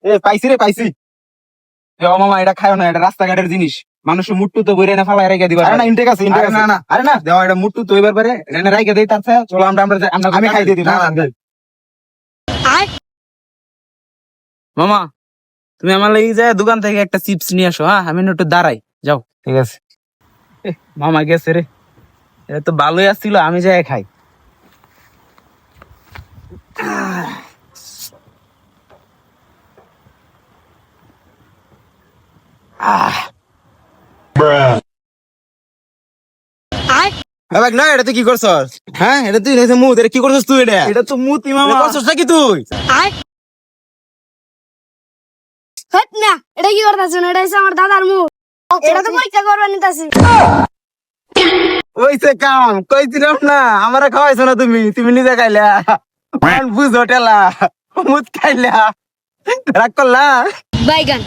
এ পাইছি রে পাইছি। ও মামা এটা খাও না, এটা রাস্তাঘাটের জিনিস, মানুষ মুট্টু তো বইরে না ফালাই রেখে দিবা। আরে না ইনটেক আছে, ইনটেক আছে। না না আরে না দেওয়া, এটা মুট্টু তো এবার পারে এটা রেখে দেই, তার চেয়ে চলো আমরা আমি খাই দিই। না না মামা তুমি আমার লাগি যায় দোকান থেকে একটা চিপস নিয়ে আসো। হ্যাঁ আমি একটু দাঁড়াই, যাও। ঠিক আছে। মামা গেছে রে, এটা তো ভালোই আসছিল, আমি যাই খাই। না এটা তুই কি করছস? হ্যাঁ এটা তুই মুখ, এটা কি করছস তুই? এটা তো মুতি মামা। করছস নাকি তুই? হট না, এটা কি করতেছ? এটা হচ্ছে আমার দাদার মুখ, এটা তো পরীক্ষা করবার নিতেছি। ওইসে কাম কইছিলাম না, আমারে খাওয়াইছো না তুমি, তুমি নিজে খাইলা। বুঝ হোটেলা মুত খাইলা, রাগ করলা। বাইগান।